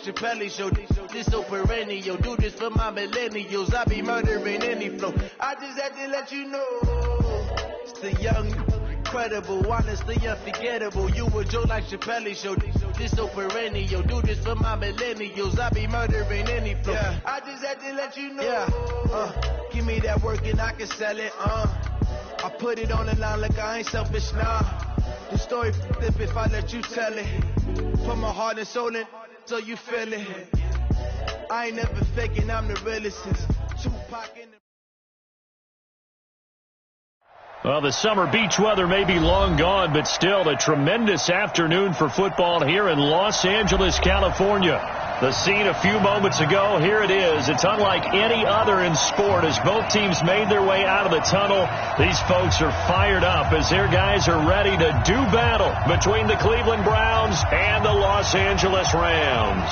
Chappelle show. This so perennial. Do this for my millennials. I be murdering any flow. I just had to let you know. It's the young, incredible, honestly unforgettable. You a Joe like Chappelle show. This so perennial. Do this for my millennials. I be murdering any flow. Yeah. I just had to let you know. Yeah. Give me that work and I can sell it. I put it on the line like I ain't selfish, nah. The story flip if I let you tell it. Put my heart and soul in so you feel it. I ain't never faking, I'm the realest since Tupac in the... Well, the summer beach weather may be long gone, but still a tremendous afternoon for football here in Los Angeles, California. The scene a few moments ago, here it is. It's unlike any other in sport as both teams made their way out of the tunnel. These folks are fired up as their guys are ready to do battle between the Cleveland Browns and the Los Angeles Rams.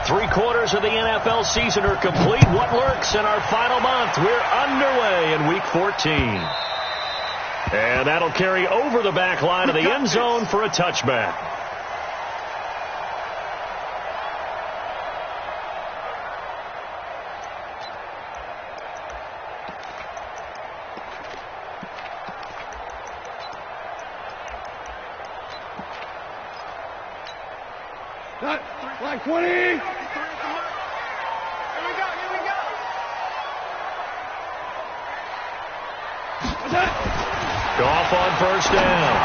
Three-quarters of the NFL season are complete. What lurks in our final month? We're underway in Week 14. And that'll carry over the back line of the end zone for a touchback. Like 20. Here we go. Goff on first down.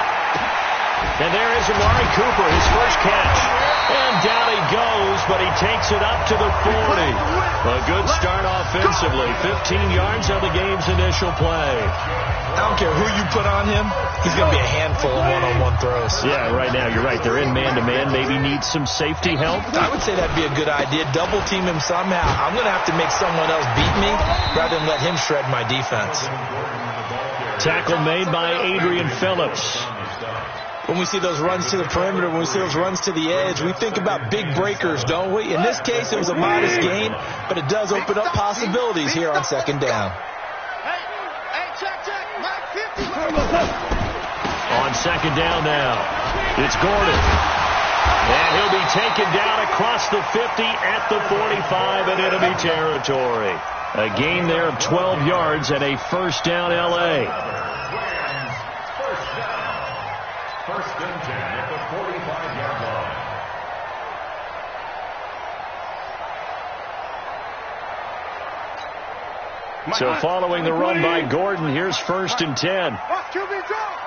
And there is Amari Cooper, his first catch. And down he goes, but he takes it up to the 40. A good start offensively. 15 yards on the game's initial play. I don't care who you put on him. He's going to be a handful of one-on-one throws. Yeah, right now, you're right. They're in man-to-man. Maybe need some safety help. I would say that'd be a good idea. Double team him somehow. I'm going to have to make someone else beat me rather than let him shred my defense. Tackle made by Adrian Phillips. When we see those runs to the perimeter, when we see those runs to the edge, we think about big breakers, don't we? In this case, it was a modest gain, but it does open up possibilities here on second down. On second down now, it's Gordon. And he'll be taken down across the 50 at the 45 in enemy territory. A gain there of 12 yards and a first down L.A. First and 10 at the 45-yard line. So following the run by Gordon, here's first and 10. Watch QB drop.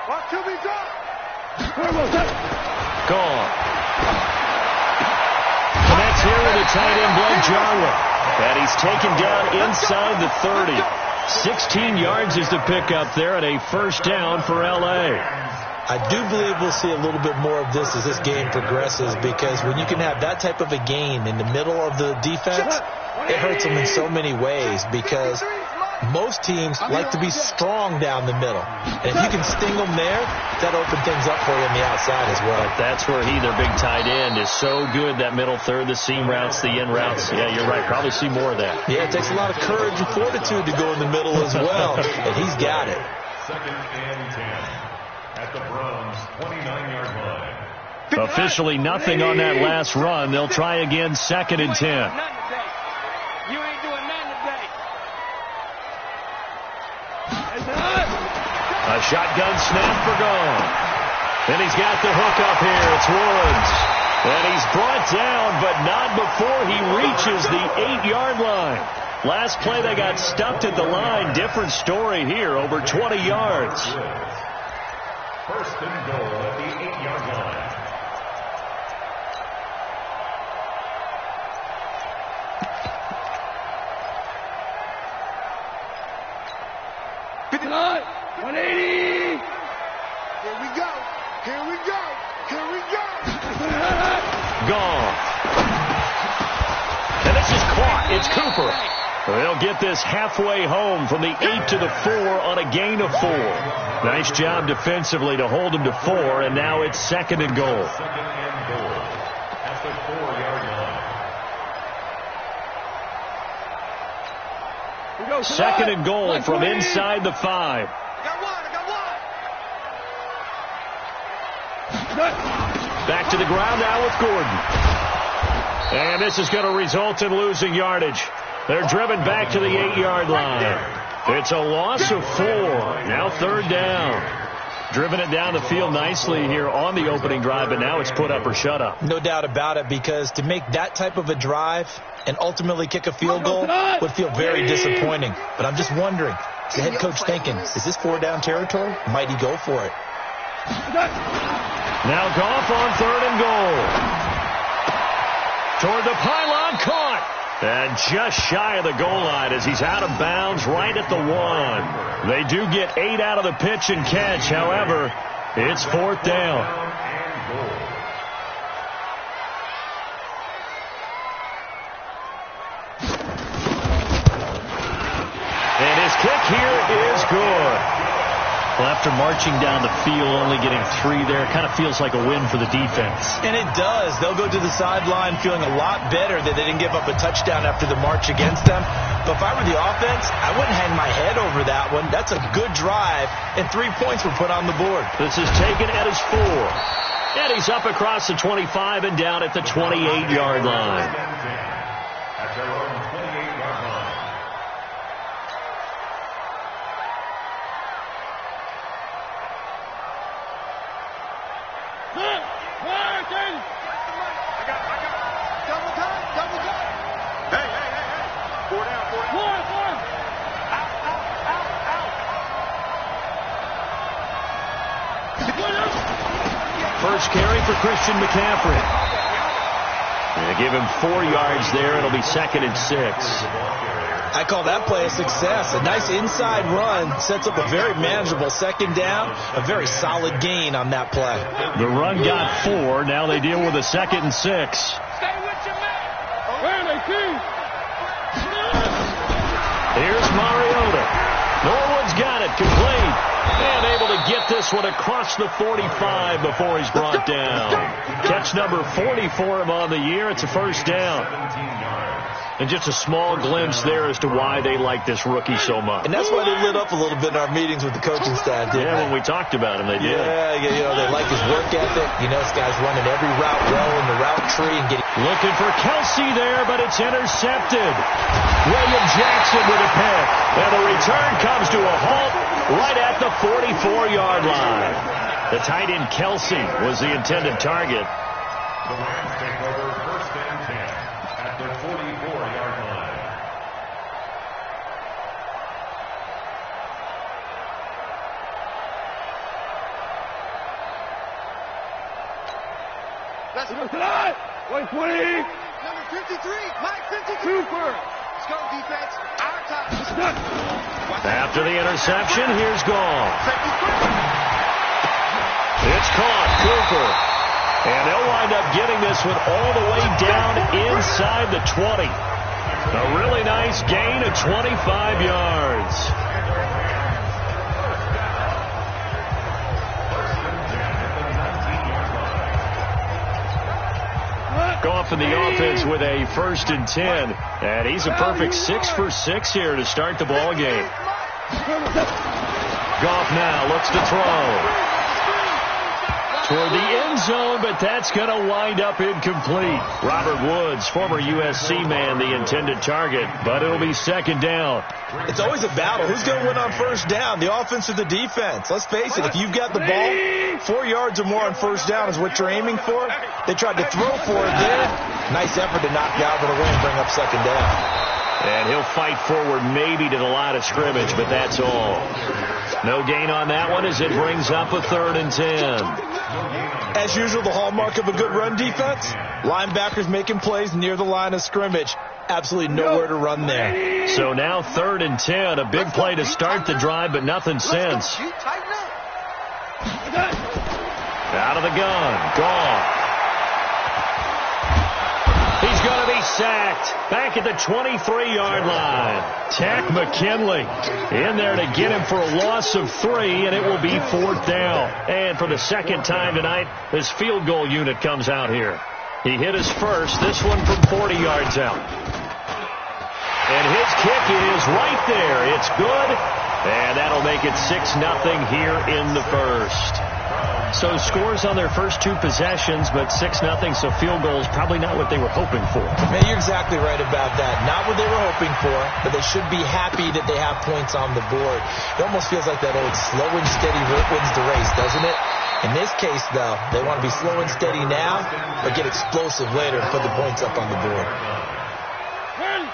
Watch QB drop. Gone. And that's here with the tight end, Blake Jarwin. And he's taken down inside the 30. 16 yards is the pickup there and a first down for L.A. I do believe we'll see a little bit more of this as this game progresses, because when you can have that type of a gain in the middle of the defense, it hurts them in so many ways, because most teams like to be strong down the middle. And if you can sting them there, that opens things up for you on the outside as well. That's where their big tight end, is so good, that middle third, the seam routes, the in routes. Yeah, you're right. Probably see more of that. Yeah, it takes a lot of courage and fortitude to go in the middle as well, and he's got it. Second and 10. At the Browns' 29-yard line. Officially nothing on that last run. They'll try again, second and 10. You ain't doing nothing today. A shotgun snap for Gone. And he's got the hook up here. It's Woods. And he's brought down, but not before he reaches the 8-yard line. Last play, they got stumped at the line. Different story here, over 20 yards. First and goal at the 8-yard line. #59, 180. Here we go. Here we go. Here we go. Gone. And this is caught. It's Cooper. They'll get this halfway home from the 8 to the 4 on a gain of 4. Nice job defensively to hold him to 4, and now it's second and goal. Second and goal at the 4-yard line. Second and goal from inside the 5. Back to the ground now with Gordon. And this is going to result in losing yardage. They're driven back to the 8-yard line. It's a loss of 4. Now third down. Driven it down the field nicely here on the opening drive, but now it's put up or shut up. No doubt about it, because to make that type of a drive and ultimately kick a field goal would feel very disappointing. But I'm just wondering, is the head coach thinking, is this 4-down territory? Might he go for it? Now Goff on third and goal. Toward the pylon, caught. And just shy of the goal line as he's out of bounds right at the 1. They do get 8 out of the pitch and catch. However, it's fourth down. And his kick here is good. Well, after marching down the field, only getting 3 there, kind of feels like a win for the defense. And it does. They'll go to the sideline feeling a lot better that they didn't give up a touchdown after the march against them. But if I were the offense, I wouldn't hang my head over that one. That's a good drive, and 3 points were put on the board. This is taken at his 4. And he's up across the 25 and down at the 28-yard line. At their own 28-yard line. First carry for Christian McCaffrey. They give him 4 yards there. It'll be 2nd and 6. I call that play a success. A nice inside run sets up a very manageable second down. A very solid gain on that play. The run got 4. Now they deal with a 2nd and 6. Stay with your man. Where are they, King? Here's Mariota. Norwood's got it. Complete. And able to get this one across the 45 before he's brought down. Catch number 40 for him on the year. It's a first down. And just a small glimpse there as to why they like this rookie so much. And that's why they lit up a little bit in our meetings with the coaching staff, didn't they? When we talked about him, they did. Yeah, you know, they like his work ethic. You know, this guy's running every route well in the route tree and getting... Looking for Kelsey there, but it's intercepted. William Jackson with a pick. And the return comes to a halt right at the 44-yard line. The tight end Kelsey was the intended target. The Rams take over first and 10 at their 44-yard line. Let's go tonight. 120. Number 53. Mike 52. Cooper. Let's go, defense. Our time. After the interception, here's Goff. It's caught. Cooper. And they'll wind up getting this one all the way down inside the 20. A really nice gain of 25 yards. Goff in the offense with a 1st and 10. And he's a perfect 6 for 6 here to start the ball game. Goff now looks to throw. Toward the end zone, but that's going to wind up incomplete. Robert Woods, former USC man, the intended target, but it'll be 2nd down. It's always a battle. Who's going to win on first down, the offense or the defense? Let's face it, if you've got the ball, 4 yards or more on first down is what you're aiming for. They tried to throw for it there. Nice effort to knock Galvin away and bring up 2nd down. And he'll fight forward maybe to the line of scrimmage, but that's all. No gain on that one as it brings up a 3rd and 10. As usual, the hallmark of a good run defense, linebackers making plays near the line of scrimmage. Absolutely nowhere to run there. So now 3rd and 10, a big play to start the drive, but nothing since. Out of the gun, Goff. He's going to be sacked back at the 23-yard line. Tack McKinley in there to get him for a loss of 3, and it will be 4th down. And for the 2nd time tonight, this field goal unit comes out here. He hit his first, this one from 40 yards out. And his kick is right there. It's good. And that'll make it 6-0 here in the first. So scores on their first two possessions, but 6-0, so field goals probably not what they were hoping for. Man, you're exactly right about that. Not what they were hoping for, but they should be happy that they have points on the board. It almost feels like that old slow and steady wins the race, doesn't it? In this case, though, they want to be slow and steady now, but get explosive later and put the points up on the board.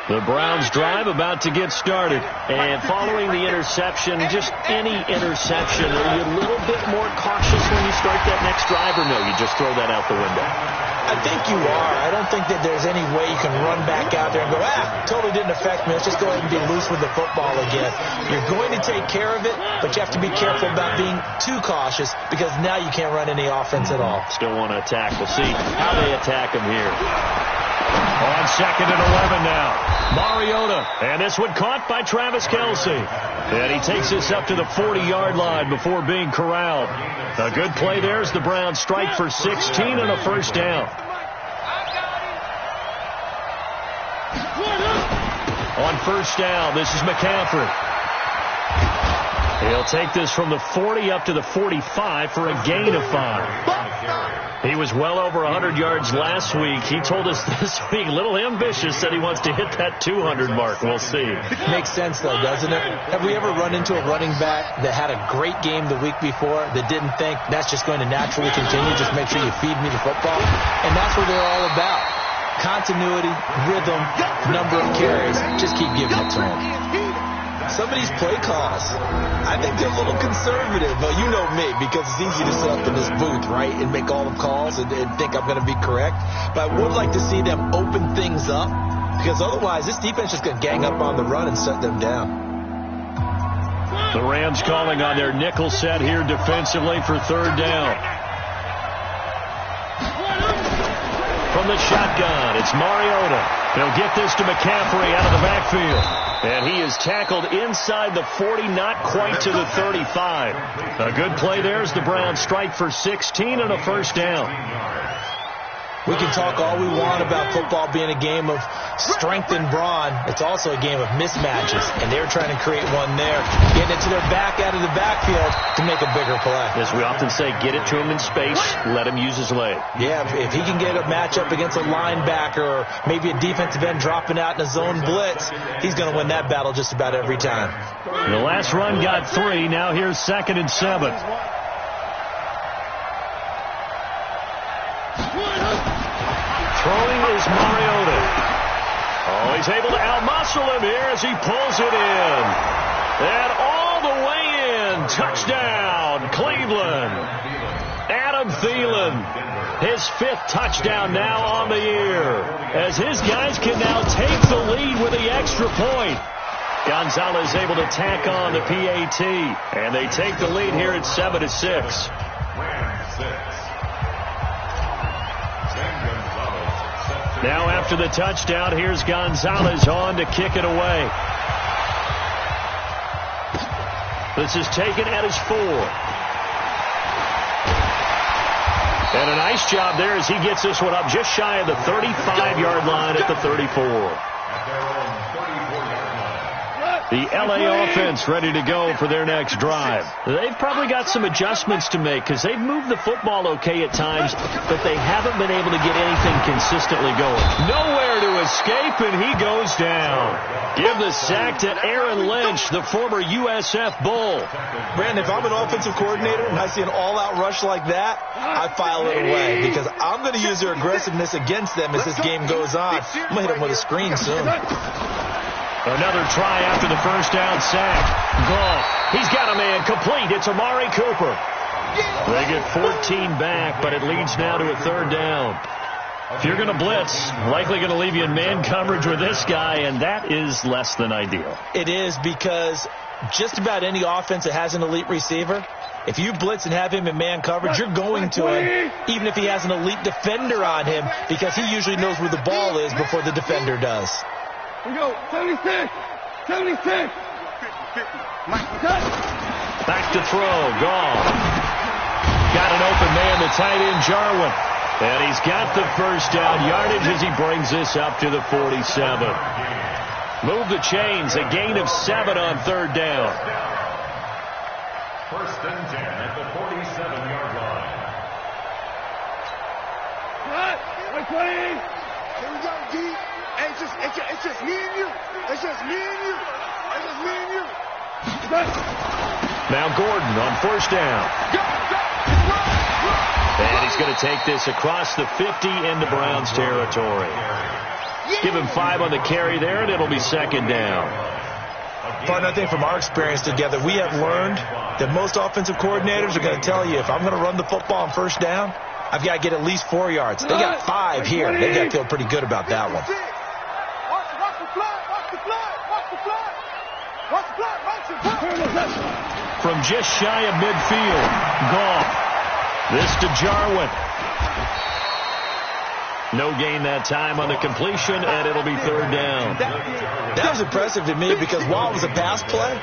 The Browns drive about to get started. And following the interception, just any interception, are you a little bit more cautious when you start that next drive, or no, you just throw that out the window? I think you are. I don't think that there's any way you can run back out there and go, totally didn't affect me. Let's just go ahead and be loose with the football again. You're going to take care of it, but you have to be careful about being too cautious because now you can't run any offense at all. Still want to attack. We'll see how they attack him here. On 2nd and 11 now. Mariota, and this one caught by Travis Kelce. And he takes this up to the 40-yard line before being corralled. A good play there as the Browns strike for 16 and a first down. On first down, this is McCaffrey. He'll take this from the 40 up to the 45 for a gain of 5. He was well over 100 yards last week. He told us this week, a little ambitious, said he wants to hit that 200 mark. We'll see. Makes sense, though, doesn't it? Have we ever run into a running back that had a great game the week before that didn't think that's just going to naturally continue? Just make sure you feed me the football. And that's what they're all about. Continuity, rhythm, number of carries. Just keep giving it to him. Some of these play calls, I think they're a little conservative. But you know me, because it's easy to sit up in this booth, right, and make all the calls and think I'm going to be correct. But I would like to see them open things up, because otherwise this defense is just going to gang up on the run and shut them down. The Rams calling on their nickel set here defensively for third down. From the shotgun, it's Mariota. He'll get this to McCaffrey out of the backfield. And he is tackled inside the 40, not quite to the 35. A good play there as the Browns strike for 16 and a first down. We can talk all we want about football being a game of strength and brawn. It's also a game of mismatches, and they're trying to create one there, getting it to their back out of the backfield to make a bigger play. As we often say, get it to him in space, let him use his leg. Yeah, if he can get a matchup against a linebacker or maybe a defensive end dropping out in a zone blitz, he's going to win that battle just about every time. The last run got 3. Now here's 2nd and 7. Throwing is Mariota. Oh, he's able to outmuscle him here as he pulls it in. And all the way in. Touchdown, Cleveland. Adam Thielen, his 5th touchdown now on the year, as his guys can now take the lead with the extra point. Gonzalez able to tack on the PAT, and they take the lead here at 7-6. Now after the touchdown, here's Gonzalez on to kick it away. This is taken at his 4. And a nice job there as he gets this one up just shy of the 35-yard line at the 34. The LA offense ready to go for their next drive. They've probably got some adjustments to make because they've moved the football okay at times, but they haven't been able to get anything consistently going. Nowhere to escape, and he goes down. Give the sack to Aaron Lynch, the former USF Bull. Brandon, if I'm an offensive coordinator and I see an all-out rush like that, I file it away because I'm going to use their aggressiveness against them as this game goes on. I'm going to hit them with a screen soon. Another try after the first down sack. Goff. He's got a man complete. It's Amari Cooper. They get 14 back, but it leads now to a third down. If you're going to blitz, likely going to leave you in man coverage with this guy, and that is less than ideal. It is, because just about any offense that has an elite receiver, if you blitz and have him in man coverage, you're going to him, even if he has an elite defender on him, because he usually knows where the ball is before the defender does. We go, 76, 76. Back to throw, Goff. Got an open man, the tight end, Jarwin. And he's got the first down yardage as he brings this up to the 47. Move the chains. A gain of 7 on third down. First and 10 at the 47-yard line. Cut! 120! Here we go, D. Hey, it's just me and you. It's just me and you. It's just me and you. Now Gordon on first down. And he's going to take this across the 50 into Browns territory. Give him 5 on the carry there, and it'll be second down. But I think from our experience together, we have learned that most offensive coordinators are going to tell you, if I'm going to run the football on first down, I've got to get at least 4 yards. They got 5 here. They got to feel pretty good about that one. Watch the flag. Watch the flag. Watch the flag. Watch the flag. From just shy of midfield, Goff. This to Jarwin. No gain that time on the completion, and it'll be third down. That was impressive to me because while it was a pass play,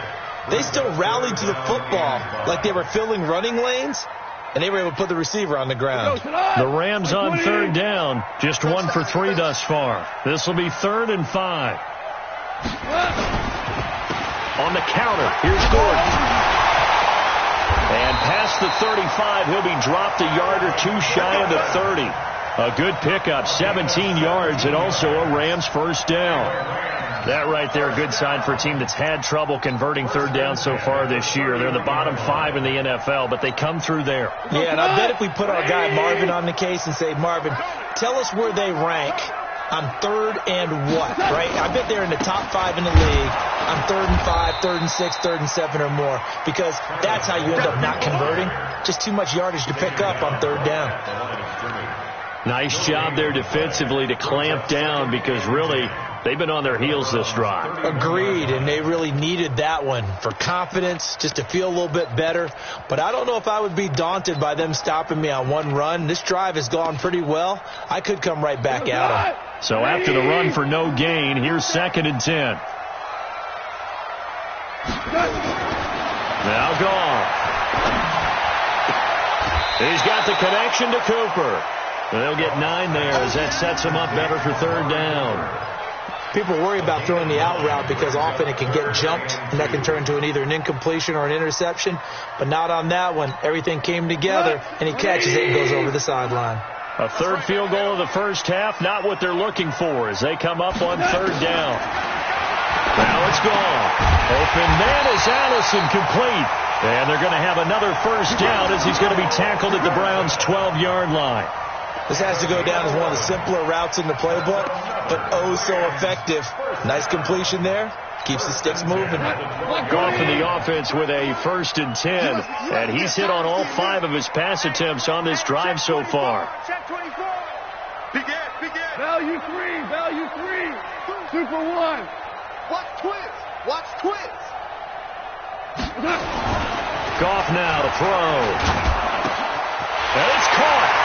they still rallied to the football like they were filling running lanes, and they were able to put the receiver on the ground. The Rams on third down, just 1 for 3 thus far. This will be 3rd and 5. On the counter, here's Gordon. And past the 35, he'll be dropped a yard or 2 shy of the 30. A good pickup, 17 yards, and also a Rams first down. That right there, a good sign for a team that's had trouble converting third down so far this year. They're the bottom 5 in the NFL, but they come through there. Yeah, and I bet if we put our guy Marvin on the case and say, Marvin, tell us where they rank on 3rd and what, right? I bet they're in the top 5 in the league on 3rd and 5, 3rd and 6, 3rd and 7 or more, because that's how you end up not converting. Just too much yardage to pick up on 3rd down. Nice job there defensively to clamp down because really they've been on their heels this drive. Agreed, and they really needed that one for confidence, just to feel a little bit better. But I don't know if I would be daunted by them stopping me on one run. This drive has gone pretty well. I could come right back at them. So after the run for no gain, here's 2nd and 10. Now gone. He's got the connection to Cooper. They'll get 9 there as that sets him up better for third down. People worry about throwing the out route because often it can get jumped, and that can turn into either an incompletion or an interception. But not on that one. Everything came together, and he catches it and goes over the sideline. A 3rd field goal of the first half, not what they're looking for as they come up on third down. Now it's gone. Open man is Allison, complete. And they're going to have another first down as he's going to be tackled at the Browns' 12-yard line. This has to go down as one of the simpler routes in the playbook, but oh so effective. Nice completion there. Keeps the sticks moving. Goff in the offense with a 1st and 10, and he's hit on all 5 of his pass attempts on this drive so far. Check 24. Begin. Value 3. Super 1. Watch twins. Goff now to throw. And it's caught.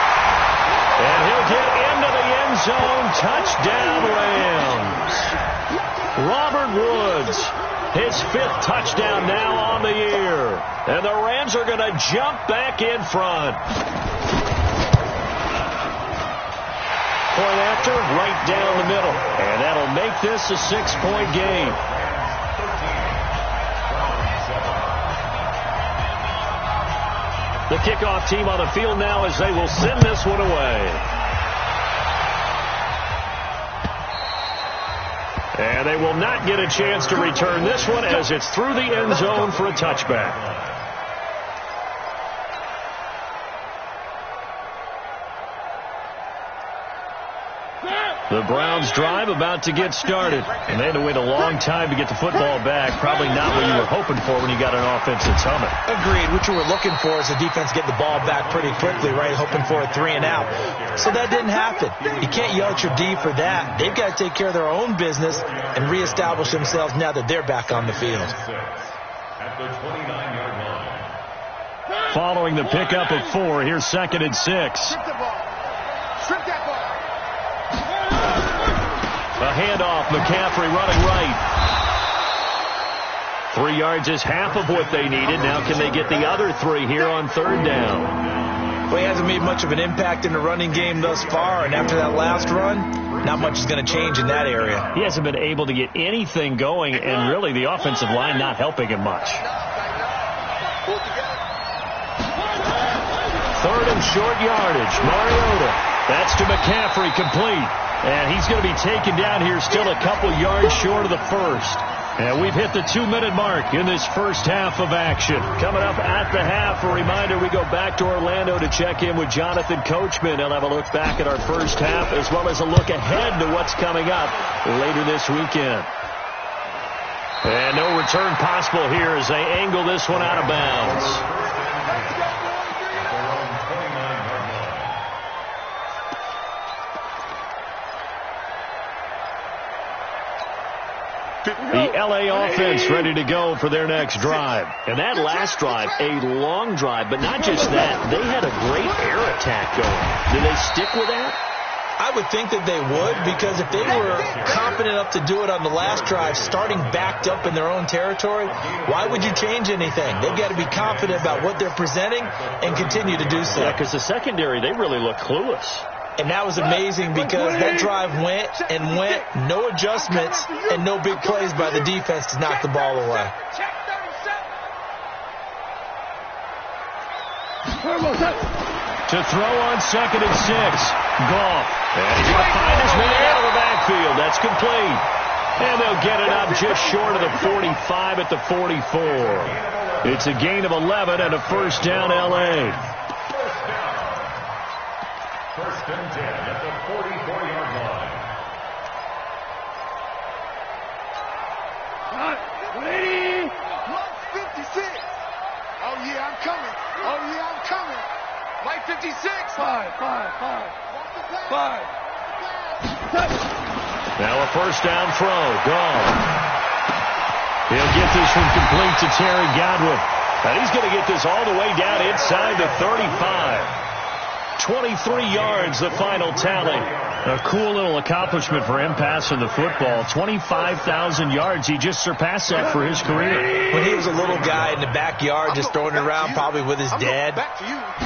And he'll get into the end zone. Touchdown, Rams. Robert Woods, his 5th touchdown now on the year. And the Rams are going to jump back in front. Point after, right down the middle. And that'll make this a 6-point game. The kickoff team on the field now as they will send this one away. And they will not get a chance to return this one as it's through the end zone for a touchback. The Browns drive about to get started. And they had to wait a long time to get the football back. Probably not what you were hoping for when you got an offense that's humming. Agreed. What you were looking for is the defense get the ball back pretty quickly, right? Hoping for a 3 and out. So that didn't happen. You can't yell at your D for that. They've got to take care of their own business and reestablish themselves now that they're back on the field. At the 29-yard line. Following the pickup of 4, here's 2nd and 6. Strip that ball. A handoff, McCaffrey running right. 3 yards is half of what they needed. Now can they get the other 3 here on third down? Well, he hasn't made much of an impact in the running game thus far, and after that last run, not much is going to change in that area. He hasn't been able to get anything going, and really the offensive line not helping him much. Third and short yardage. Mariota. That's to McCaffrey, complete. And he's going to be taken down here still a couple yards short of the first. And we've hit the 2-minute mark in this first half of action. Coming up at the half, a reminder, we go back to Orlando to check in with Jonathan Coachman. He'll have a look back at our first half as well as a look ahead to what's coming up later this weekend. And no return possible here as they angle this one out of bounds. The L.A. offense ready to go for their next drive. And that last drive, a long drive, but not just that. They had a great air attack going. Do they stick with that? I would think that they would, because if they were confident enough to do it on the last drive, starting backed up in their own territory, why would you change anything? They've got to be confident about what they're presenting and continue to do so. Yeah, because the secondary, they really look clueless. And that was amazing because that drive went and went, no adjustments, and no big plays by the defense to knock the ball away. To throw on 2nd and 6. Goff. And he's going to find his way out of the backfield. That's complete. And they'll get it up just short of the 45 at the 44. It's a gain of 11 and a first down, L.A. First and 10 at the 44-yard line. 180. 56. Oh, yeah, I'm coming. Oh, yeah, I'm coming. Mike 56. 5. Now a first down throw. Gone. He'll get this one complete to Terry Godwin. And he's going to get this all the way down inside the 35. 23 yards, the final tally. A cool little accomplishment for him passing the football. 25,000 yards. He just surpassed that for his career. When he was a little guy in the backyard just throwing it around probably with his dad,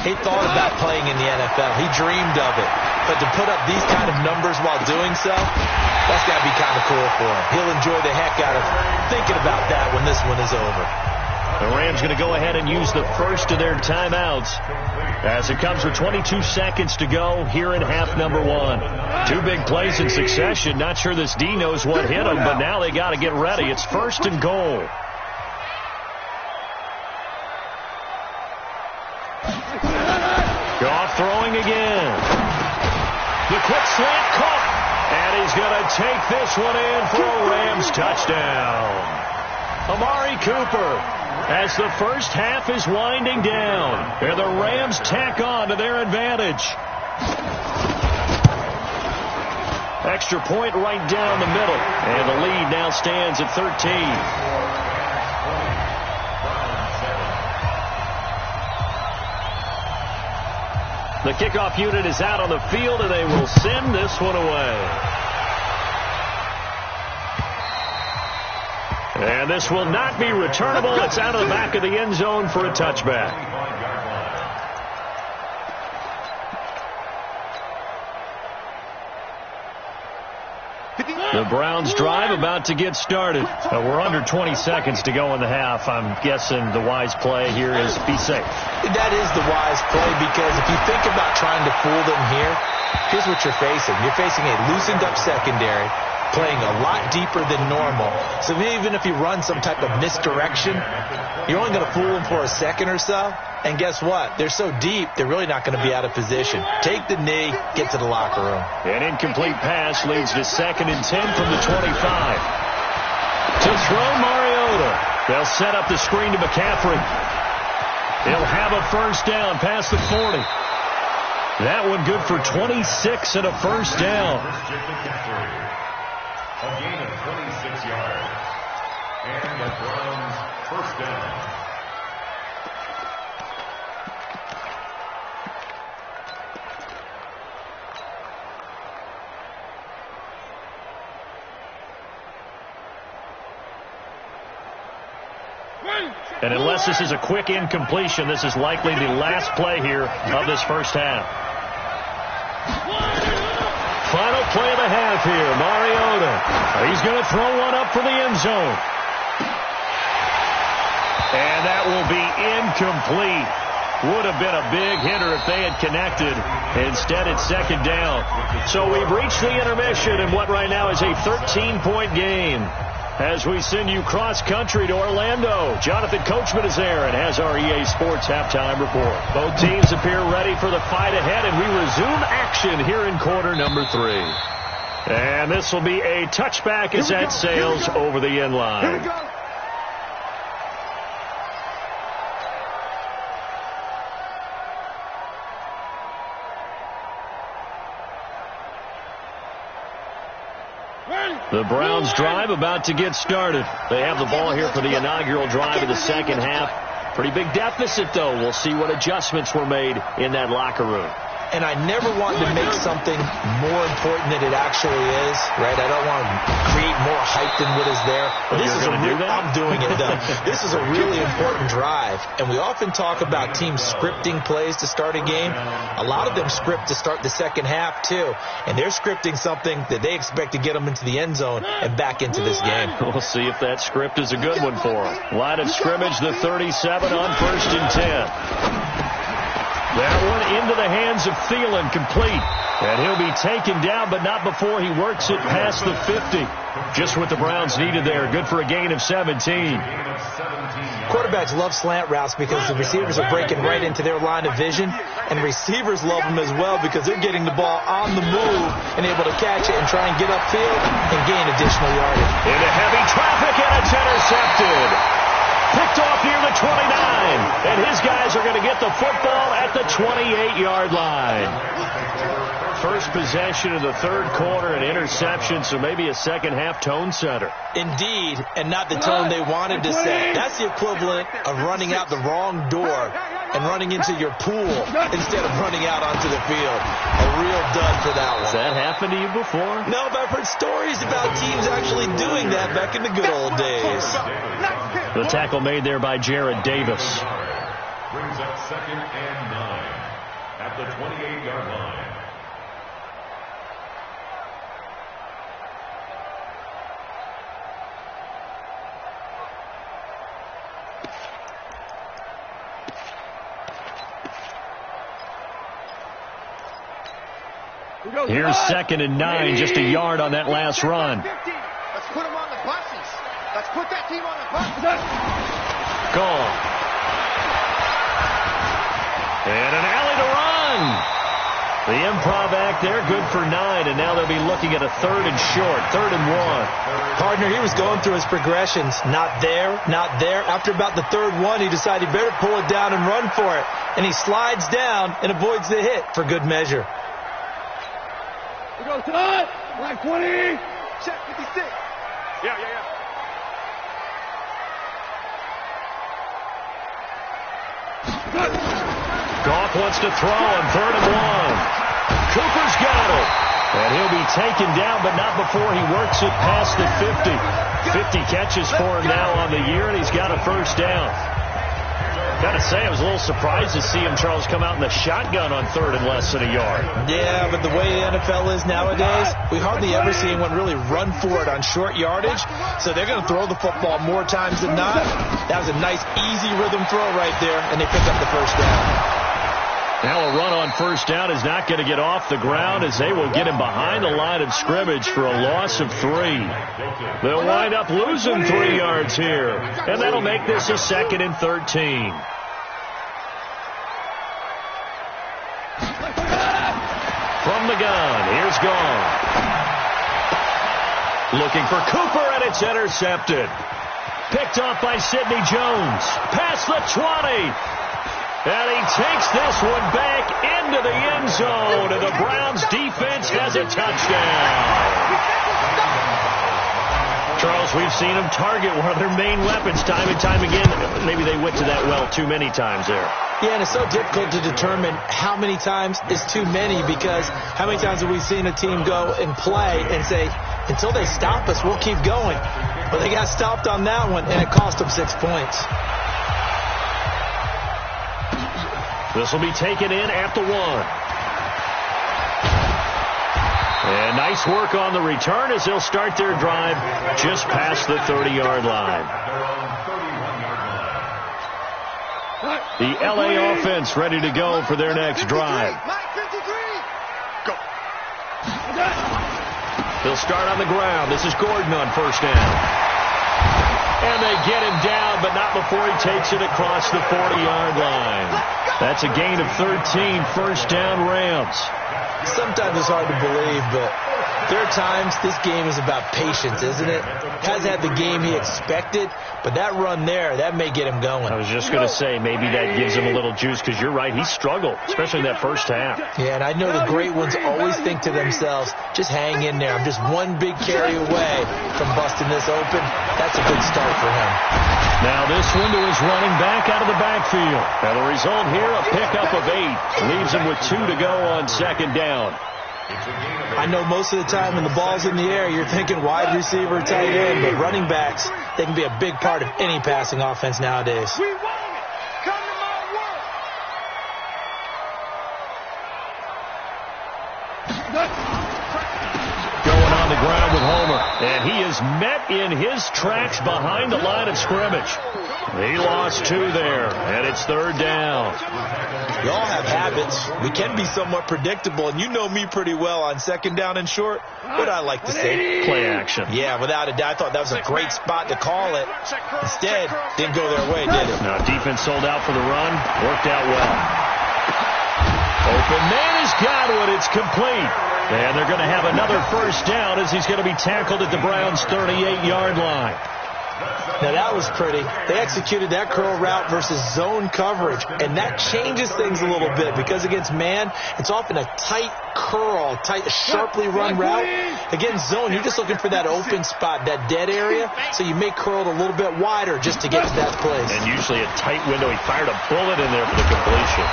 he thought about playing in the NFL. He dreamed of it. But to put up these kind of numbers while doing so, that's got to be kind of cool for him. He'll enjoy the heck out of thinking about that when this one is over. The Rams going to go ahead and use the first of their timeouts as it comes with 22 seconds to go here in half number 1. 2 big plays in succession. Not sure this D knows what hit him, but now they got to get ready. It's first and goal. Goff throwing again. The quick slant caught. And he's going to take this one in for a Rams touchdown. Amari Cooper, as the first half is winding down, and the Rams tack on to their advantage. Extra point right down the middle, and the lead now stands at 13. The kickoff unit is out on the field, and they will send this one away. And this will not be returnable. It's out of the back of the end zone for a touchback. The Browns drive about to get started. We're under 20 seconds to go in the half. I'm guessing the wise play here is be safe. That is the wise play, because if you think about trying to fool them here, here's what you're facing. You're facing a loosened up secondary, playing a lot deeper than normal. So even if you run some type of misdirection, you're only going to fool them for a second or so. And guess what? They're so deep, they're really not going to be out of position. Take the knee, get to the locker room. An incomplete pass leads to 2nd and 10 from the 25. To throw Mariota. They'll set up the screen to McCaffrey. He'll have a first down past the 40. That one good for 26 and a first down. A gain of 26 yards. And the Browns first down. And unless this is a quick incompletion, this is likely the last play here of this first half. Final play of the half here, Mariota. He's going to throw one up for the end zone. And that will be incomplete. Would have been a big hitter if they had connected. Instead, it's second down. So we've reached the intermission in what right now is a 13-point game. As we send you cross-country to Orlando, Jonathan Coachman is there and has our EA Sports halftime report. Both teams appear ready for the fight ahead, and we resume action here in quarter number 3. And this will be a touchback as that sails over the end line. Here we go. The Browns drive about to get started. They have the ball here for the inaugural drive of the second half. Pretty big deficit, though. We'll see what adjustments were made in that locker room. And I never want to make something more important than it actually is, right? I don't want to create more hype than what is there. This is I'm doing it, though. This is a really important drive. And we often talk about teams scripting plays to start a game. A lot of them script to start the second half, too. And they're scripting something that they expect to get them into the end zone and back into this game. We'll see if that script is a good one for them. Line of scrimmage, the 37 on 1st and 10. That one into the hands of Thielen, complete. And he'll be taken down, but not before he works it past the 50. Just what the Browns needed there. Good for a gain of 17. Quarterbacks love slant routes because the receivers are breaking right into their line of vision. And receivers love them as well because they're getting the ball on the move and able to catch it and try and get upfield and gain additional yardage. Into heavy traffic, and it's intercepted. Picked off near the 29, and his guys are going to get the football at the 28-yard line. First possession of the third quarter, an interception, so maybe a second-half tone setter. Indeed, and not the tone they wanted to set. That's the equivalent of running out the wrong door and running into your pool instead of running out onto the field. A real dud for that one. Has that happened to you before? No, but I've heard stories about teams actually doing that back in the good old days. The tackle made there by Jared Davis. Brings up 2nd and 9 at the 28-yard line. Here's 2nd and 9, just a yard on that last run. Let's put them on the buses. Let's put that team on the buses. Gone. And an alley to run. The improv act there, good for 9, and now they'll be looking at a 3rd and short, 3rd and 1. Partner, he was going through his progressions. Not there, not there. After about the 3rd one, he decided he better pull it down and run for it. And he slides down and avoids the hit for good measure. We go tonight. Line 20. Check 56. Yeah. Goff wants to throw on 3rd and 1. Cooper's got it. And he'll be taken down, but not before he works it past the 50. 50 catches for him now on the year, and he's got a first down. Got to say, I was a little surprised to see him, Charles, come out in the shotgun on 3rd and less than a yard. Yeah, but the way the NFL is nowadays, we hardly ever see anyone really run for it on short yardage. So they're going to throw the football more times than not. That was a nice, easy rhythm throw right there, and they pick up the first down. Now a run on first down is not going to get off the ground as they will get him behind the line of scrimmage for a loss of 3. They'll wind up losing 3 yards here, and that'll make this a 2nd and 13. From the gun, here's Gone. Looking for Cooper, and it's intercepted. Picked off by Sidney Jones. Past the 20. And he takes this one back into the end zone, and the Browns defense has a touchdown. Charles, we've seen them target one of their main weapons time and time again. Maybe they went to that well too many times there. Yeah, and it's so difficult to determine how many times is too many, because how many times have we seen a team go and play and say, until they stop us, we'll keep going. But they got stopped on that one, and it cost them 6 points. This will be taken in at the 1. And nice work on the return as they'll start their drive just past the 30-yard line. The LA offense ready to go for their next drive. Go. They'll start on the ground. This is Gordon on first down. And they get him down, but not before he takes it across the 40-yard line. That's a gain of 13, first down Rams. Sometimes it's hard to believe, but there are times this game is about patience, isn't it? Hasn't had the game he expected, but that run there, that may get him going. I was just going to say, maybe that gives him a little juice, because you're right, he struggled, especially in that first half. Yeah, and I know the great ones always think to themselves, just hang in there. I'm just one big carry away from busting this open. That's a good start for him. Now this window is running back out of the backfield. Now the result here, a pickup of 8. Leaves him with 2 to go on second down. I know most of the time when the ball's in the air, you're thinking wide receiver, tight end, but running backs, they can be a big part of any passing offense nowadays. We want it. Come to my work. Going on the ground with Homer, and he is met in his tracks behind the line of scrimmage. He lost 2 there, and it's third down. We all have habits. We can be somewhat predictable, and you know me pretty well on second down and short. What I like to say? Play action. Yeah, without a doubt. I thought that was a great spot to call it. Instead, didn't go their way, did it? Now, defense sold out for the run. Worked out well. Open man has got one. It's complete. And they're going to have another first down as he's going to be tackled at the Browns' 38-yard line. Now, that was pretty. They executed that curl route versus zone coverage, and that changes things a little bit because against man, it's often a tight curl, tight, sharply run route. Against zone, you're just looking for that open spot, that dead area, so you may curl it a little bit wider just to get to that place. And usually a tight window. He fired a bullet in there for the completion.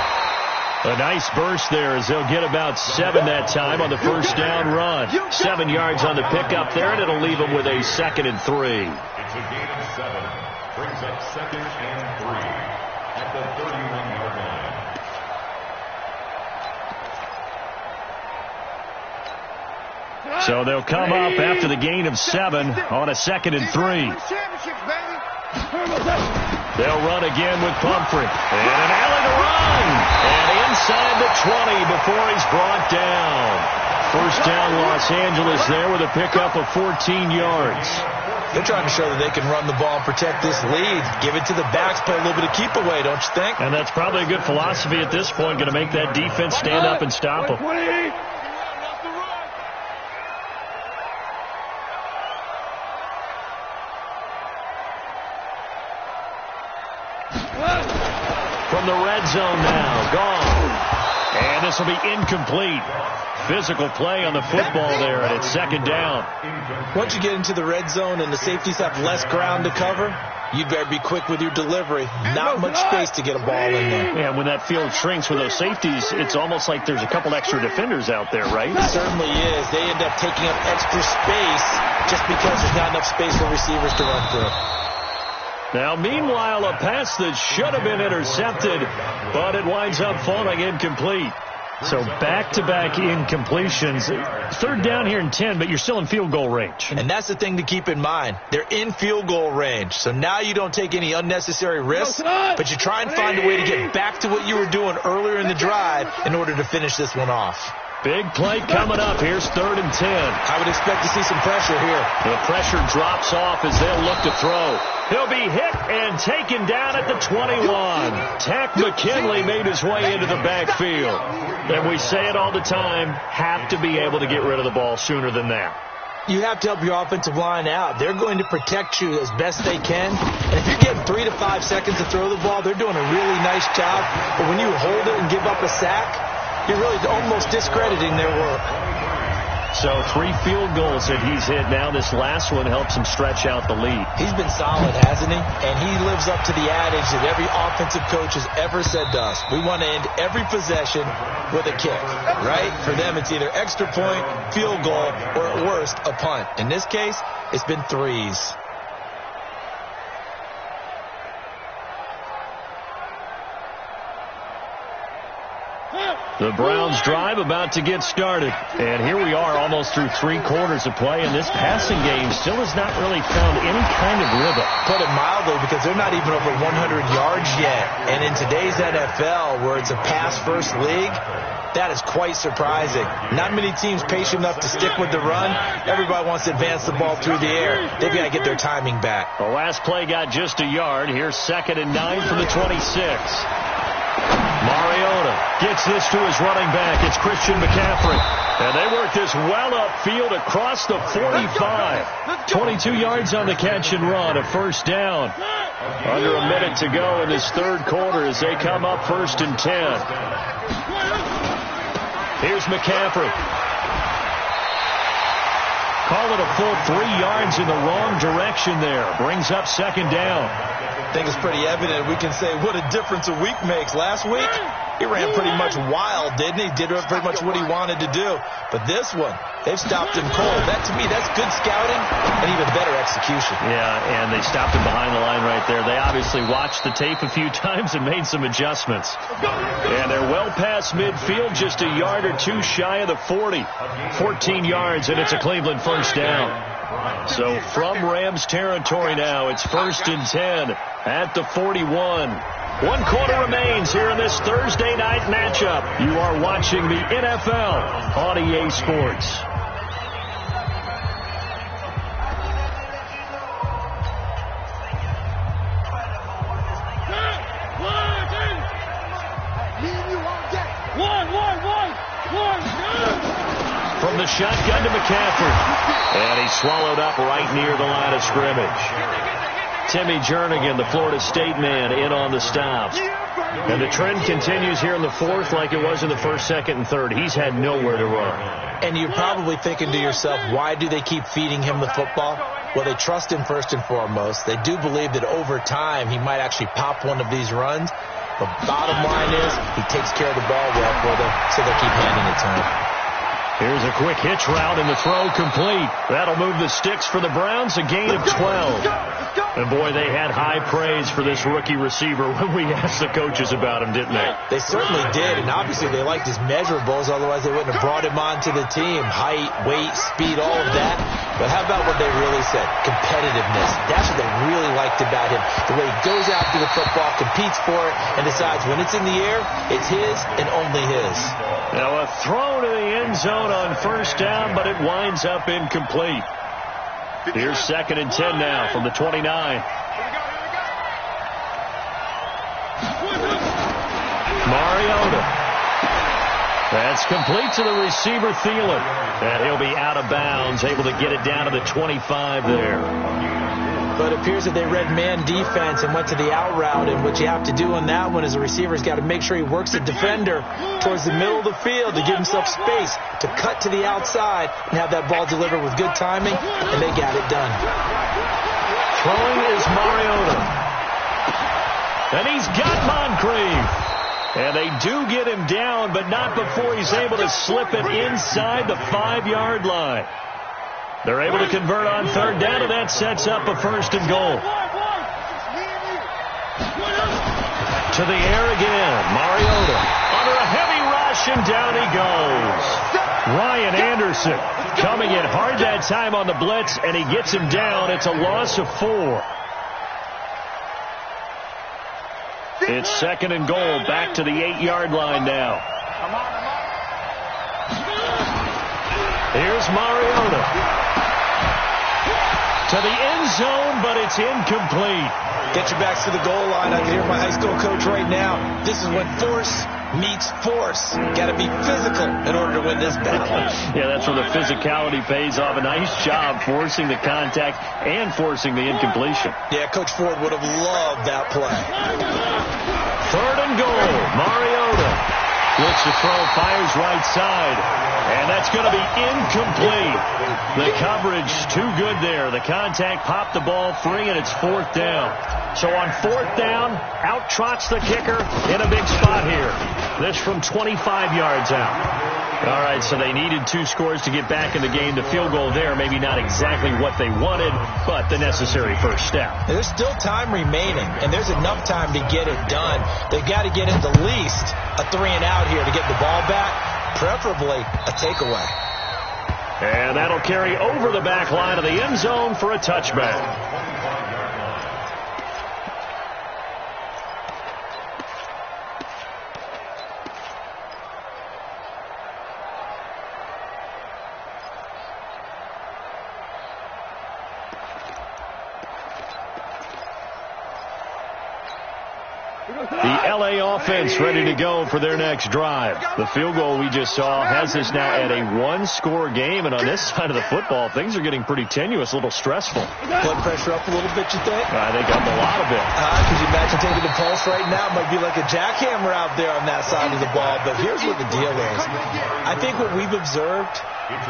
A nice burst there as they'll get about 7 that time on the first down run. 7 yards on the pickup there, and it'll leave them with a 2nd and 3. It's a gain of 7. Brings up 2nd and 3 at the 31-yard line. So they'll come up after the gain of 7 on a 2nd and 3. They'll run again with Pumphrey. And an alley to run. And inside the 20 before he's brought down. First down Los Angeles there with a pickup of 14 yards. They're trying to show that they can run the ball and protect this lead. Give it to the backs, play a little bit of keep away, don't you think? And that's probably a good philosophy at this point, going to make that defense stand up and stop them. From the red zone now, gone. And this will be incomplete. Physical play on the football there, and it's 2nd down. Once you get into the red zone and the safeties have less ground to cover, you'd better be quick with your delivery. Not much space to get a ball in there. Yeah, when that field shrinks with those safeties, it's almost like there's a couple extra defenders out there, right? It certainly is. They end up taking up extra space just because there's not enough space for receivers to run through. Now, meanwhile, a pass that should have been intercepted, but it winds up falling incomplete. So back-to-back incompletions. 3rd down here and 10, but you're still in field goal range. And that's the thing to keep in mind. They're in field goal range. So now you don't take any unnecessary risks, but you try and find a way to get back to what you were doing earlier in the drive in order to finish this one off. Big play coming up. Here's 3rd and 10. I would expect to see some pressure here. The pressure drops off as they'll look to throw. He'll be hit and taken down at the 21. Tack McKinley made his way into the backfield. And we say it all the time, have to be able to get rid of the ball sooner than that. You have to help your offensive line out. They're going to protect you as best they can. And if you're getting 3 to 5 seconds to throw the ball, they're doing a really nice job. But when you hold it and give up a sack, you're really almost discrediting their work. So 3 field goals that he's hit now. This last one helps him stretch out the lead. He's been solid, hasn't he? And he lives up to the adage that every offensive coach has ever said to us. We want to end every possession with a kick, right? For them, it's either extra point, field goal, or at worst, a punt. In this case, it's been 3s. The Browns drive about to get started. And here we are almost through 3 quarters of play, and this passing game still has not really found any kind of rhythm. Put it mildly, because they're not even over 100 yards yet. And in today's NFL, where it's a pass-first league, that is quite surprising. Not many teams patient enough to stick with the run. Everybody wants to advance the ball through the air. They've got to get their timing back. The last play got just a yard. Here's 2nd and 9 from the 26. Mariota gets this to his running back. It's Christian McCaffrey. And they work this well upfield across the 45. 22 yards on the catch and run, a first down. Under a minute to go in this 3rd quarter as they come up 1st and 10. Here's McCaffrey. Call it a full 3 yards in the wrong direction there. Brings up 2nd down. I think it's pretty evident. We can say what a difference a week makes. Last week, he ran pretty much wild, didn't he? Did pretty much what he wanted to do. But this one, they've stopped him cold. That, to me, that's good scouting and even better execution. Yeah, and they stopped him behind the line right there. They obviously watched the tape a few times and made some adjustments. And they're well past midfield, just a yard or 2 shy of the 40. 14 yards, and it's a Cleveland first down. So from Rams territory now, it's 1st and 10 at the 41. 1 quarter remains here in this Thursday night matchup. You are watching the NFL on EA Sports. From the shotgun to McCaffrey. And he's swallowed up right near the line of scrimmage. Timmy Jernigan, the Florida State man, in on the stop. And the trend continues here in the 4th like it was in the 1st, 2nd, and 3rd. He's had nowhere to run. And you're probably thinking to yourself, why do they keep feeding him the football? Well, they trust him first and foremost. They do believe that over time he might actually pop one of these runs. But bottom line is he takes care of the ball well for them, so they'll keep handing it to him. Here's a quick hitch route and the throw complete. That'll move the sticks for the Browns, a gain of 12. And boy, they had high praise for this rookie receiver when we asked the coaches about him, didn't they? They certainly did, and obviously they liked his measurables, otherwise they wouldn't have brought him onto the team. Height, weight, speed, all of that. But how about what they really said? Competitiveness. That's what they really liked about him. The way he goes after the football, competes for it, and decides when it's in the air, it's his and only his. Now a throw to the end zone on 1st down, but it winds up incomplete. Here's 2nd and 10 now from the 29. Mariota. That's complete to the receiver, Thielen. And he'll be out of bounds, able to get it down to the 25 there. But it appears that they read man defense and went to the out route. And what you have to do on that one is a receiver's got to make sure he works the defender towards the middle of the field to give himself space to cut to the outside and have that ball delivered with good timing, and they got it done. Throwing is Mariota. And he's got Moncrief. And they do get him down, but not before he's able to slip it inside the 5-yard line. They're able to convert on 3rd down, and that sets up a 1st and goal. To the air again. Mariota under a heavy rush, and down he goes. Ryan Anderson coming in hard that time on the blitz, and he gets him down. It's a loss of 4. It's 2nd and goal, back to the 8-yard line now. Here's Mariota. To the end zone, but it's incomplete. Get your backs to the goal line. I can hear my high school coach right now. This is when force meets force. Got to be physical in order to win this battle. Yeah, that's where the physicality pays off. A nice job forcing the contact and forcing the incompletion. Yeah, Coach Ford would have loved that play. 3rd and goal. Mariota looks to throw, fires right side. And that's going to be incomplete. The coverage too good there. The contact popped the ball free, and it's 4th down. So on 4th down, out trots the kicker in a big spot here. This from 25 yards out. All right, so they needed 2 scores to get back in the game. The field goal there, maybe not exactly what they wanted, but the necessary first step. There's still time remaining, and there's enough time to get it done. They've got to get at the least a 3-and-out here to get the ball back, preferably a takeaway. And that'll carry over the back line of the end zone for a touchback. The LA offense ready to go for their next drive. The field goal we just saw has us now at a 1-score game, and on this side of the football, things are getting pretty tenuous, a little stressful. Blood pressure up a little bit, you think? I think up a lot of it. Could you imagine taking the pulse right now? It might be like a jackhammer out there on that side of the ball, but here's what the deal is. I think what we've observed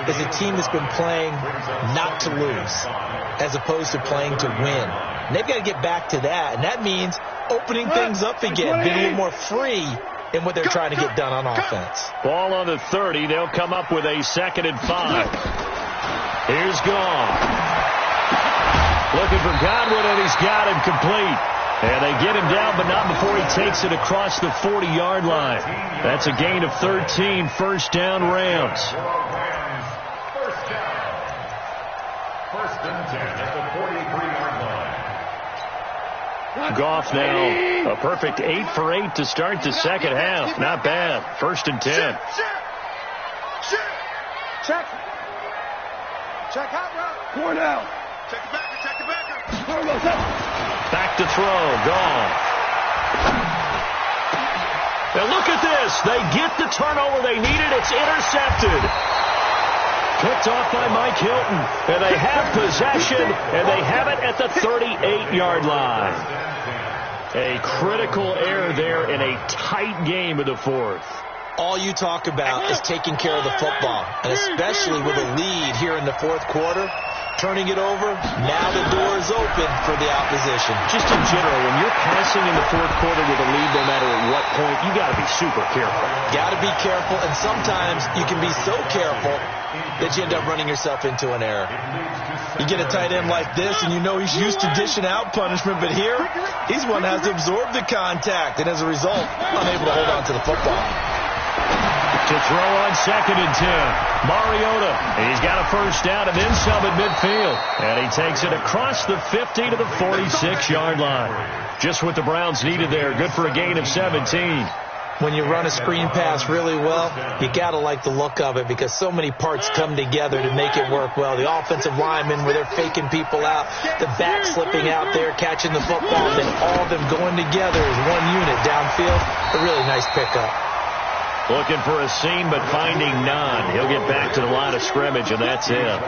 is a team that's been playing not to lose as opposed to playing to win. And they've got to get back to that, and that means opening things up again, being a little more free in what they're trying to get done on offense. Ball on the 30. They'll come up with a 2nd and 5. Here's Gone. Looking for Godwin, and he's got him complete. And they get him down, but not before he takes it across the 40-yard line. That's a gain of 13, first down Rams. First and 10 at the 43-yard line. Goff now a perfect 8 for 8 to start the second half. Not bad. First and 10. Check. Check out route. 4 down. Check the backer. Check the backer. Back to throw. Gone. Now look at this. They get the turnover they needed. It's intercepted. Picked off by Mike Hilton. And they have possession, and they have it at the 38-yard line. A critical error there in a tight game of the 4th. All you talk about is taking care of the football, and especially with a lead here in the 4th quarter, turning it over, now the door is open for the opposition. Just in general, when you're passing in the 4th quarter with a lead, no matter at what point, you got to be super careful. Got to be careful, and sometimes you can be so careful that you end up running yourself into an error. You get a tight end like this, and you know he's used to dishing out punishment, but here, he's one that has to absorb the contact, and as a result, unable to hold on to the football. To throw on 2nd and 10. Mariota, he's got a first down and then some at midfield. And he takes it across the 50 to the 46-yard line. Just what the Browns needed there. Good for a gain of 17. When you run a screen pass really well, you got to like the look of it because so many parts come together to make it work well. The offensive linemen where they're faking people out, the back slipping out there, catching the football, then all of them going together as one unit downfield. A really nice pickup. Looking for a seam, but finding none. He'll get back to the line of scrimmage, and that's it.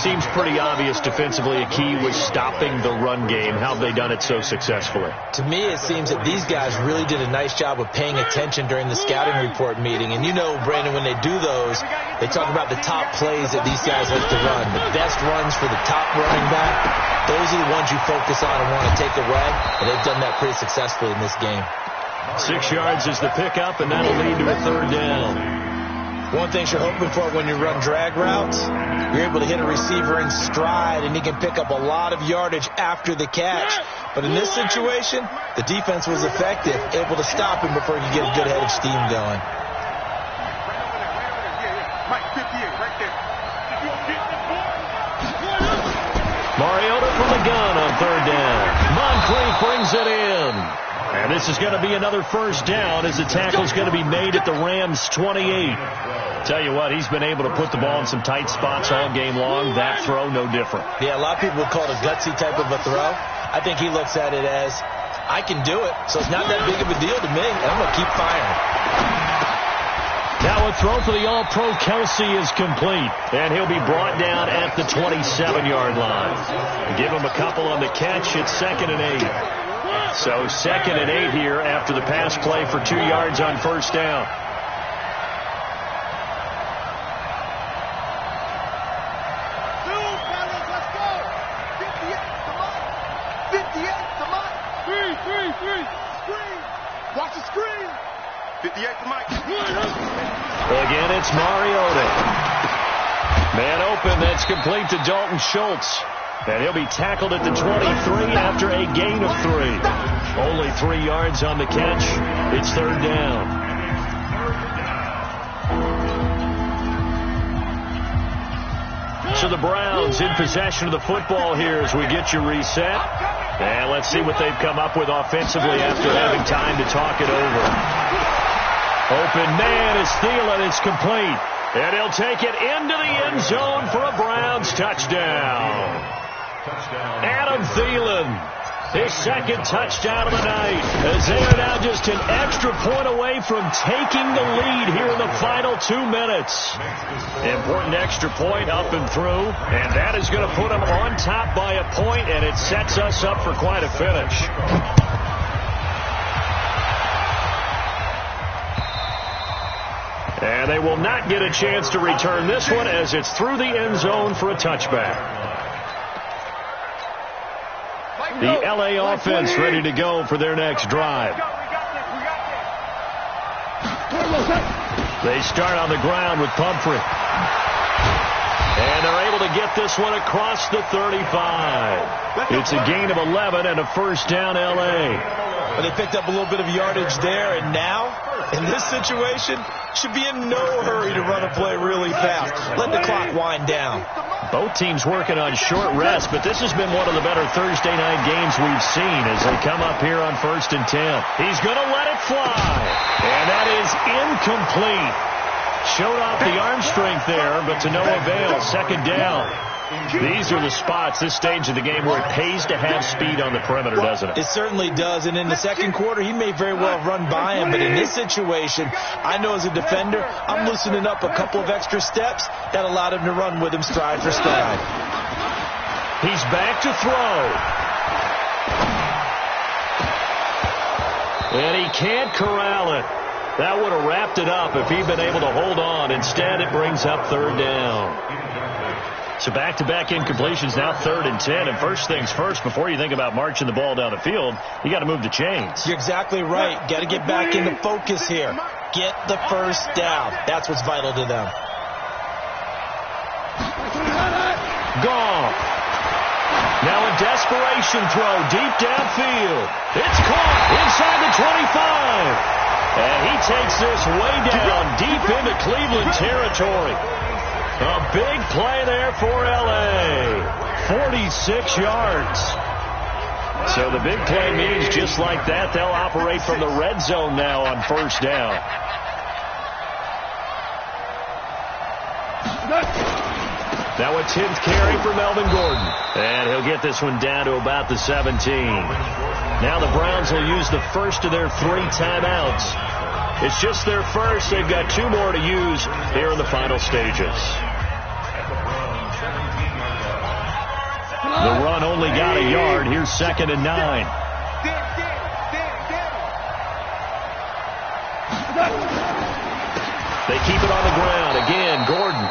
Seems pretty obvious defensively a key was stopping the run game. How have they done it so successfully? To me, it seems that these guys really did a nice job of paying attention during the scouting report meeting. And you know, Brandon, when they do those, they talk about the top plays that these guys like to run. The best runs for the top running back, those are the ones you focus on and want to take away. And they've done that pretty successfully in this game. 6 yards is the pickup, and that'll lead to a 3rd down. One thing you're hoping for when you run drag routes, you're able to hit a receiver in stride, and he can pick up a lot of yardage after the catch. But in this situation, the defense was effective, able to stop him before he could get a good head of steam going. Mariota from the gun on 3rd down. Moncrief brings it in. And this is going to be another first down as the tackle's going to be made at the Rams' 28. Tell you what, he's been able to put the ball in some tight spots all game long. That throw, no different. Yeah, a lot of people would call it a gutsy type of a throw. I think he looks at it as, I can do it, so it's not that big of a deal to me, and I'm going to keep firing. Now a throw for the All-Pro Kelsey is complete, and he'll be brought down at the 27-yard line. Give him a couple on the catch. It's 2nd and 8. So 2nd and 8 here after the pass play for 2 yards on first down. Watch the screen. Again, it's Mariota. Man open, that's complete to Dalton Schultz. And he'll be tackled at the 23 after a gain of 3. Only 3 yards on the catch. It's third down. So the Browns in possession of the football here as we get you reset. And let's see what they've come up with offensively after having time to talk it over. Open man is Thielen. It's complete. And he'll take it into the end zone for a Browns touchdown. Adam Thielen, his second touchdown of the night, as they are now just an extra point away from taking the lead here in the final 2 minutes. Important extra point up and through, and that is going to put them on top by a point, and it sets us up for quite a finish. And they will not get a chance to return this one as it's through the end zone for a touchback. The LA offense ready to go for their next drive. They start on the ground with Pumphrey. And they're able to get this one across the 35. It's a gain of 11 and a first down LA. Well, they picked up a little bit of yardage there, and now, in this situation, should be in no hurry to run a play really fast. Let the clock wind down. Both teams working on short rest, but this has been one of the better Thursday night games we've seen as they come up here on 1st and 10. He's going to let it fly, and that is incomplete. Showed off the arm strength there, but to no avail. Second down. These are the spots, this stage of the game, where it pays to have speed on the perimeter, doesn't it? It certainly does, and in the second quarter, he may very well have run by him, but in this situation, I know as a defender, I'm loosening up a couple of extra steps that allowed him to run with him stride for stride. He's back to throw. And he can't corral it. That would have wrapped it up if he'd been able to hold on. Instead, it brings up third down. So back-to-back incompletions, now 3rd and 10. And first things first, before you think about marching the ball down the field, you got to move the chains. You're exactly right. Got to get back into focus here. Get the first down. That's what's vital to them. Gone. Now a desperation throw deep downfield. It's caught inside the 25. And he takes this way down deep into Cleveland territory. A big play there for L.A. 46 yards. So the big play means just like that, they'll operate from the red zone now on first down. Now a 10th carry for Melvin Gordon. And he'll get this one down to about the 17. Now the Browns will use the first of their 3 timeouts. It's just their first. They've got 2 more to use here in the final stages. The run only got a yard. Here's 2nd and 9. They keep it on the ground. Again, Gordon.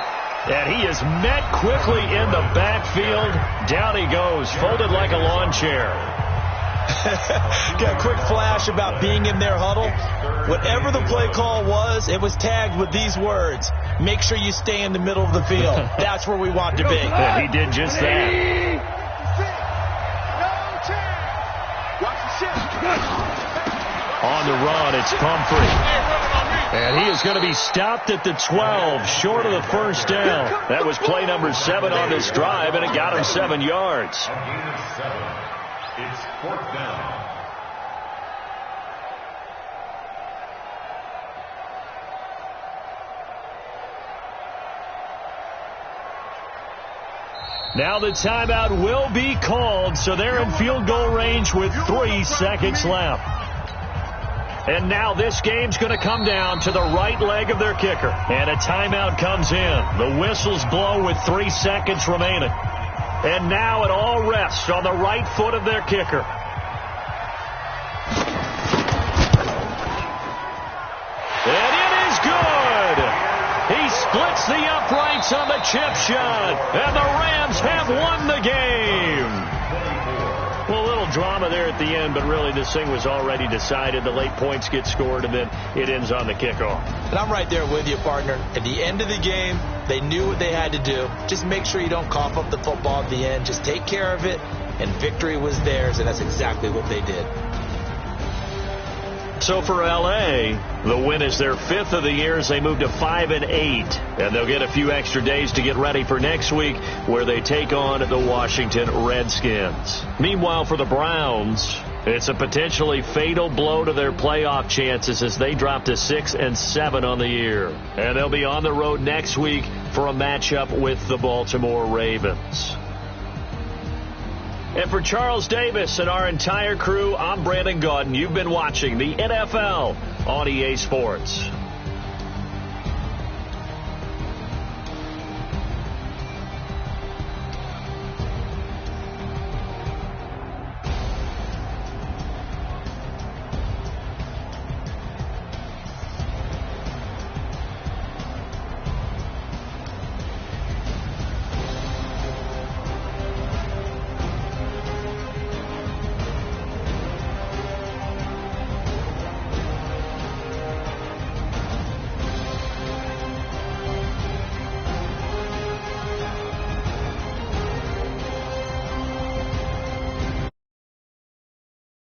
And he is met quickly in the backfield. Down he goes, folded like a lawn chair. Got a quick flash about being in their huddle. Whatever the play call was, it was tagged with these words: make sure you stay in the middle of the field. That's where we want to be. And he did just that. On the run, it's Pumphrey. And he is going to be stopped at the 12, short of the first down. That was play number 7 on this drive, and it got him 7 yards. It's 4th down. Now the timeout will be called, so they're in field goal range with 3 seconds left. And now this game's going to come down to the right leg of their kicker. And a timeout comes in. The whistles blow with 3 seconds remaining. And now it all rests on the right foot of their kicker. And it is good. He splits the uprights on the chip shot. And the Rams have won the game. Well, a little drama there at the end, but really this thing was already decided. The late points get scored, and then it ends on the kickoff. And I'm right there with you, partner. At the end of the game, they knew what they had to do. Just make sure you don't cough up the football at the end. Just take care of it, and victory was theirs, and that's exactly what they did. So for L.A., the win is their 5th of the year as they move to 5-8, and they'll get a few extra days to get ready for next week where they take on the Washington Redskins. Meanwhile, for the Browns, it's a potentially fatal blow to their playoff chances as they drop to 6-7 on the year. And they'll be on the road next week for a matchup with the Baltimore Ravens. And for Charles Davis and our entire crew, I'm Brandon Gaudin. You've been watching the NFL on EA Sports.